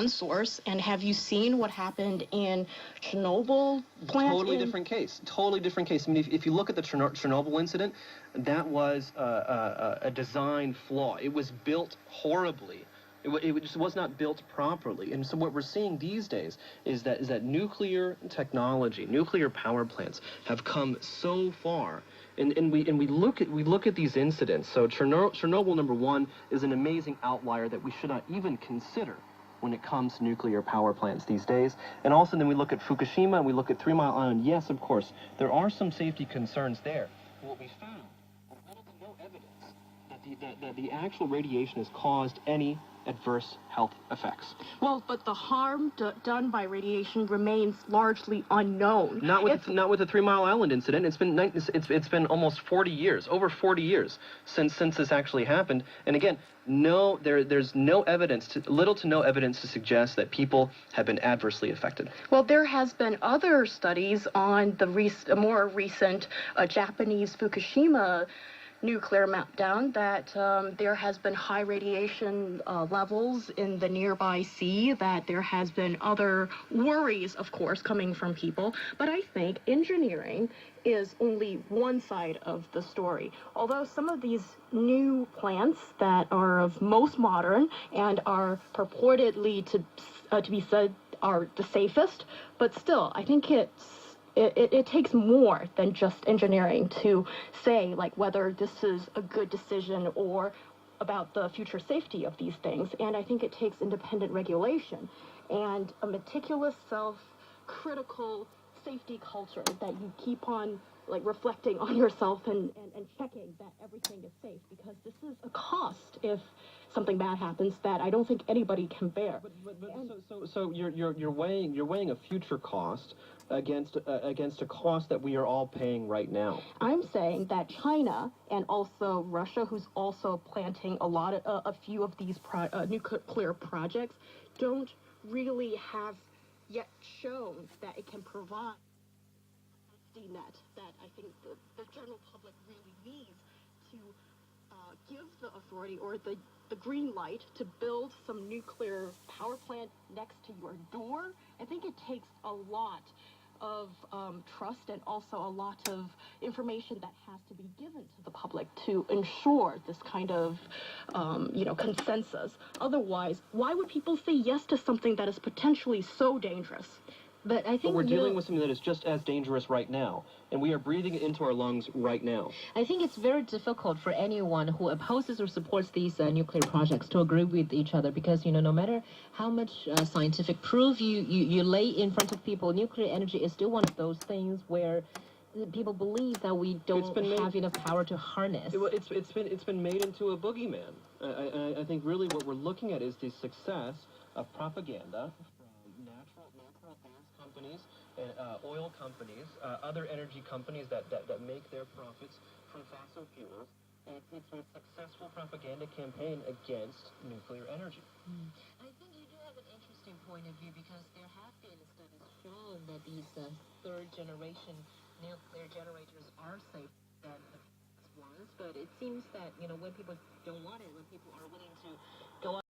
source. And have you seen what happened in Chernobyl plant? Totally different case. Totally different case. I mean, if you look at the Chernobyl incident, that was a design flaw. It was built horribly. It just was not built properly. And so what we're seeing these days is that nuclear technology, nuclear power plants have come so far. And we look at these incidents. So Chernobyl #1 is an amazing outlier that we should not even consider when it comes to nuclear power plants these days. And also then we look at Fukushima and we look at 3 Mile Island. Yes, of course, there are some safety concerns there. What we found was little to no evidence that the actual radiation has caused any adverse health effects. Well, but the harm done by radiation remains largely unknown. Not with the 3 Mile Island incident. It's been almost 40 years, over 40 years since this actually happened. And again, there's no evidence, little to no evidence to suggest that people have been adversely affected. Well, there has been other studies on the more recent Japanese Fukushima nuclear meltdown that there has been high radiation levels in the nearby sea, that there has been other worries, of course, coming from people. But I think engineering is only one side of the story. Although some of these new plants that are of most modern and are purportedly to be said are the safest, but still, I think it takes more than just engineering to say, like, whether this is a good decision or about the future safety of these things. And I think it takes independent regulation and a meticulous, self-critical safety culture that you keep on, like, reflecting on yourself and checking that everything is safe, because this is a cost if something bad happens that I don't think anybody can bear. So you're weighing a future cost against a cost that we are all paying right now. I'm saying that China and also Russia, who's also planting a few of these nuclear projects, don't really have yet shown that it can provide a safety net that I think the general public really needs to give the authority or the green light to build some nuclear power plant next to your door. I think it takes a lot of trust and also a lot of information that has to be given to the public to ensure this kind of consensus. Otherwise, why would people say yes to something that is potentially so dangerous? But I think we're dealing with something that is just as dangerous right now, and we are breathing it into our lungs right now. I think it's very difficult for anyone who opposes or supports these nuclear projects to agree with each other, because, no matter how much scientific proof you lay in front of people, nuclear energy is still one of those things where people believe that we don't have enough power to harness. It's been made into a boogeyman. I think really what we're looking at is the success of propaganda from natural gas companies, oil companies, other energy companies that make their profits from fossil fuels. It's a successful propaganda campaign against nuclear energy. I think you do have an interesting point of view, because there have been studies shown that these third-generation nuclear generators are safer than the first ones, but it seems that, when people don't want it, when people are willing to go